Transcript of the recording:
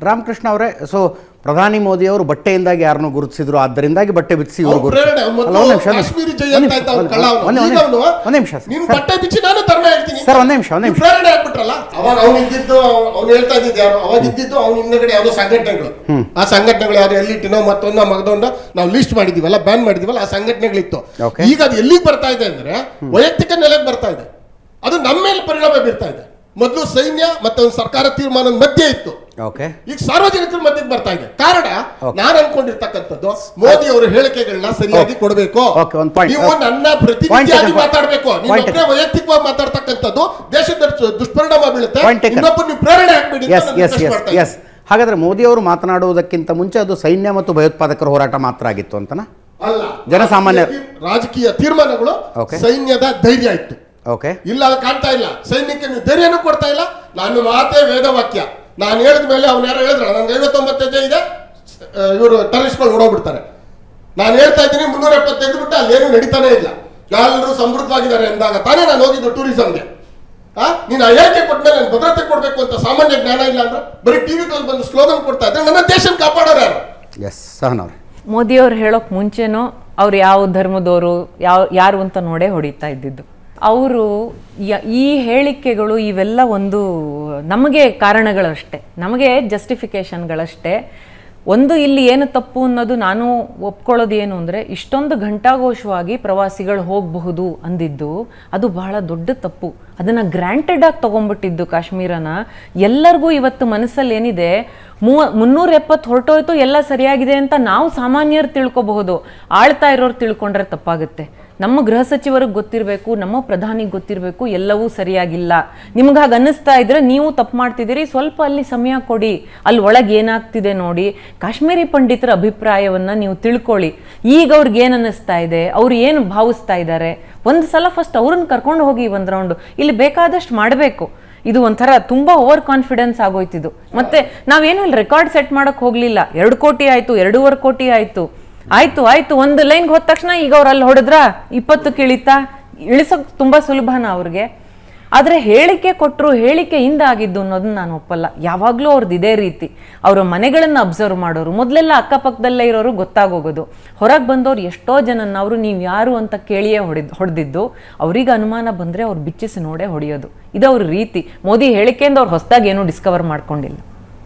ರಾಮಕೃಷ್ಣ ಅವರೇ, ಸೊ ಪ್ರಧಾನಿ ಮೋದಿ ಅವರು ಬಟ್ಟೆಯಿಂದಾಗಿ ಯಾರನ್ನು ಗುರುತಿಸಿದ್ರು, ಆದ್ದರಿಂದಾಗಿ ಬಟ್ಟೆ ಬಿಚ್ಚಿ ಇವರು ಒಂದ್ ನಿಮಿಷ ಸರ್, ಒಂದ್ ನಿಮಿಷ ಪ್ರೇರಣೆ ಆಗ್ಬಿಟ್ರಲ್ಲ. ಅವಾಗ ಅವ್ನು ಇದ್ದಿದ್ದು, ಅವ್ನು ಹೇಳ್ತಾ ಇದ್ದಿದ್ದು ಯಾರು, ಅವಾಗ ಇದ್ದಿದ್ದು ಅವ್ನ ಹಿಂದಗಡೆ ಯಾವ್ದೋ ಸಂಘಟನೆಗಳು, ಆ ಸಂಘಟನೆಗಳು ಯಾವ್ದು ಎಲ್ಲಿಟ್ಟಿನೋ ಮತ್ತೊಂದು ಮಗದೊಂದು ನಾವು ಲಿಸ್ಟ್ ಮಾಡಿದೀವಲ್ಲ, ಬ್ಯಾನ್ ಮಾಡಿದೀವಲ್ಲ, ಆ ಸಂಘಟನೆಗಳಿತ್ತು. ಈಗ ಅದು ಎಲ್ಲಿಗೆ ಬರ್ತಾ ಇದೆ ಅಂದ್ರೆ ವೈಯಕ್ತಿಕ ನೆಲೆಗೆ ಬರ್ತಾ ಇದೆ. ಅದು ನಮ್ಮ ಮೇಲೆ ಪರಿಣಾಮ ಬೀರ್ತಾ ಇದೆ. ಮೊದಲು ಸೈನ್ಯ ಮತ್ತೆ ಒಂದು ಸರ್ಕಾರ ತೀರ್ಮಾನದ ಮಧ್ಯೆ ಇತ್ತು, ಈಗ ಸಾರ್ವಜನಿಕರ ಮಧ್ಯಕ್ಕೆ ಬರ್ತಾ ಇದೆ. ಕಾರಣ ನಾನು ಅನ್ಕೊಂಡಿರ್ತಕ್ಕಂಥದ್ದು, ಮೋದಿ ಅವರ ಹೇಳಿಕೆಗಳನ್ನ ಸರಿಯಾಗಿ ಕೊಡಬೇಕು. ನೀವು ನನ್ನ ಪ್ರತಿನಿಧಿಯಾಗಿ ಮಾತಾಡಬೇಕು. ನೀವು ವೈಯಕ್ತಿಕವಾಗಿ ಮಾತಾಡ್ತಕ್ಕಂಥದ್ದು ದೇಶದ ದುಷ್ಪರಿಣಾಮ ಬೀಳುತ್ತೆ. ಇನ್ನೊಬ್ಬರು ನೀವು ಪ್ರೇರಣೆ ಆಗ್ಬೇಡಿ. ಹಾಗಾದ್ರೆ ಮೋದಿ ಅವರು ಮಾತನಾಡುವುದಕ್ಕಿಂತ ಮುಂಚೆ ಅದು ಸೈನ್ಯ ಮತ್ತು ಭಯೋತ್ಪಾದಕರ ಹೋರಾಟ ಮಾತ್ರ ಆಗಿತ್ತು ಅಂತನಾ? ಅಲ್ಲ, ಜನಸಾಮಾನ್ಯ ರಾಜಕೀಯ ತೀರ್ಮಾನಗಳು ಸೈನ್ಯದ ಧೈರ್ಯ ಇತ್ತು. ಇಲ್ಲ, ಅದು ಕಾಣ್ತಾ ಇಲ್ಲ. ಸೈನ್ಯಕ್ಕೆ ನೀವು ಧೈರ್ಯನೂ ಕೊಡ್ತಾ ಇಲ್ಲ. ನಾನು ಮಾತೇ ವೇದವಾಕ್ಯ. ನಾನು ಹೇಳಿದ ಮೇಲೆ ಅವ್ನು ಯಾರು ಹೇಳಿದ್ರ, ನನ್ಗೆ 59 ಹೆಜ್ಜೆ ಇದೆ, ಇವರು ಟೆರರಿಸ್ಟ್ಗಳು ಓಡೋಗ್ಬಿಡ್ತಾರೆ. ನಾನು ಹೇಳ್ತಾ ಇದ್ದೀನಿ 370 ಬಿಟ್ಟು ಅಲ್ಲೇನು ನಡೀತಾನೆ ಇಲ್ಲ. ಎಲ್ಲರೂ ಸಮೃದ್ಧವಾಗಿದ್ದಾರೆ ಎಂದಾಗ ತಾನೇ ನಾನು ಹೋಗಿದ್ದು ಟೂರಿಸಂಗೆ. ನೀನು ಆ ಹೇಳಿಕೆ ಕೊಟ್ಟ ಮೇಲೆ ನಾನು ಭದ್ರತೆ ಕೊಡಬೇಕು ಅಂತ ಸಾಮಾನ್ಯ ಜ್ಞಾನ ಇಲ್ಲ ಅಂದ್ರೆ ಬರೀ ಟಿವಿಗಳಲ್ಲಿ ಬಂದು ಸ್ಲೋಗನ್ ಕೊಡ್ತಾ ಇದ್ರೆ ನನ್ನ ದೇಶನ ಕಾಪಾಡೋರು ಯಾರು? ಮೋದಿ ಅವ್ರು ಹೇಳೋಕ್ ಮುಂಚೆನೂ ಅವ್ರು ಯಾವ ಧರ್ಮದವರು ಯಾರು ಅಂತ ನೋಡೇ ಹೊಡಿತಾ ಇದ್ದಿದ್ದು. ಅವರು ಈ ಹೇಳಿಕೆಗಳು ಇವೆಲ್ಲ ಒಂದು ನಮಗೆ ಕಾರಣಗಳಷ್ಟೇ, ನಮಗೆ ಜಸ್ಟಿಫಿಕೇಶನ್ಗಳಷ್ಟೇ. ಒಂದು ಇಲ್ಲಿ ಏನು ತಪ್ಪು ಅನ್ನೋದು ನಾನು ಒಪ್ಕೊಳ್ಳೋದು ಏನು ಅಂದರೆ, ಇಷ್ಟೊಂದು ಘಂಟಾಘೋಷವಾಗಿ ಪ್ರವಾಸಿಗಳು ಹೋಗಬಹುದು ಅಂದಿದ್ದು ಅದು ಬಹಳ ದೊಡ್ಡ ತಪ್ಪು. ಅದನ್ನು ಗ್ರ್ಯಾಂಟೆಡ್ ಆಗಿ ತೊಗೊಂಡ್ಬಿಟ್ಟಿದ್ದು ಕಾಶ್ಮೀರನ. ಎಲ್ಲರಿಗೂ ಇವತ್ತು ಮನಸ್ಸಲ್ಲಿ ಏನಿದೆ, 370 ಹೊರಟೋಯ್ತು, ಎಲ್ಲ ಸರಿಯಾಗಿದೆ ಅಂತ ನಾವು ಸಾಮಾನ್ಯರು ತಿಳ್ಕೊಬಹುದು. ಆಳ್ತಾ ಇರೋರು ತಿಳ್ಕೊಂಡ್ರೆ ತಪ್ಪಾಗುತ್ತೆ. ನಮ್ಮ ಗೃಹ ಸಚಿವರಿಗೆ ಗೊತ್ತಿರಬೇಕು, ನಮ್ಮ ಪ್ರಧಾನಿಗೆ ಗೊತ್ತಿರಬೇಕು ಎಲ್ಲವೂ ಸರಿಯಾಗಿಲ್ಲ. ನಿಮ್ಗೆ ಹಾಗೆ ಅನ್ನಿಸ್ತಾ ಇದ್ರೆ ನೀವು ತಪ್ಪು ಮಾಡ್ತಿದ್ದೀರಿ, ಸ್ವಲ್ಪ ಅಲ್ಲಿ ಸಮಯ ಕೊಡಿ, ಅಲ್ಲಿ ಒಳಗೆ ಏನಾಗ್ತಿದೆ ನೋಡಿ, ಕಾಶ್ಮೀರಿ ಪಂಡಿತರ ಅಭಿಪ್ರಾಯವನ್ನು ನೀವು ತಿಳ್ಕೊಳ್ಳಿ. ಈಗ ಅವ್ರಿಗೆ ಏನು ಅನ್ನಿಸ್ತಾ ಇದೆ, ಅವ್ರು ಏನು ಭಾವಿಸ್ತಾ ಇದ್ದಾರೆ, ಒಂದು ಸಲ ಫಸ್ಟ್ ಅವ್ರನ್ನ ಕರ್ಕೊಂಡು ಹೋಗಿ ಒಂದು ರೌಂಡು. ಇಲ್ಲಿ ಬೇಕಾದಷ್ಟು ಮಾಡಬೇಕು. ಇದು ಒಂಥರ ತುಂಬ ಓವರ್ ಕಾನ್ಫಿಡೆನ್ಸ್ ಆಗೋಯ್ತಿದ್ದು. ಮತ್ತೆ ನಾವೇನು ಇಲ್ಲಿ ರೆಕಾರ್ಡ್ ಸೆಟ್ ಮಾಡೋಕ್ಕೆ ಹೋಗಲಿಲ್ಲ. 2 ಕೋಟಿ ಆಯಿತು, 2.5 ಕೋಟಿ ಆಯಿತು, ಆಯ್ತು ಒಂದು ಲೈನ್ಗೆ ಹೋದ ತಕ್ಷಣ ಈಗ ಅವ್ರು ಅಲ್ಲಿ ಹೊಡೆದ್ರ 20 ಇಳಿತಾ, ಇಳಿಸೋಕ್ ತುಂಬಾ ಸುಲಭನ ಅವ್ರಿಗೆ. ಆದ್ರೆ ಹೇಳಿಕೆ ಕೊಟ್ಟರು, ಹೇಳಿಕೆಯಿಂದ ಆಗಿದ್ದು ಅನ್ನೋದನ್ನ ನಾನು ಒಪ್ಪಲ್ಲ. ಯಾವಾಗ್ಲೂ ಅವ್ರದ್ದು ಇದೇ ರೀತಿ. ಅವರ ಮನೆಗಳನ್ನ ಅಬ್ಸರ್ವ್ ಮಾಡೋರು, ಮೊದಲೆಲ್ಲ ಅಕ್ಕಪಕ್ಕದಲ್ಲೇ ಇರೋರು ಗೊತ್ತಾಗೋಗೋದು. ಹೊರಗೆ ಬಂದವ್ರು ಎಷ್ಟೋ ಜನನ್ನ ಅವರು ನೀವು ಯಾರು ಅಂತ ಕೇಳಿಯೇ ಹೊಡೆದಿದ್ದು. ಅವ್ರಿಗೆ ಅನುಮಾನ ಬಂದ್ರೆ ಅವ್ರು ಬಿಚ್ಚಿಸಿ ನೋಡೇ ಹೊಡೆಯೋದು. ಇದು ಅವ್ರ ರೀತಿ. ಮೋದಿ ಹೇಳಿಕೆಯಿಂದ ಅವ್ರು ಹೊಸದಾಗಿ ಏನೂ ಡಿಸ್ಕವರ್ ಮಾಡ್ಕೊಂಡಿಲ್ಲ.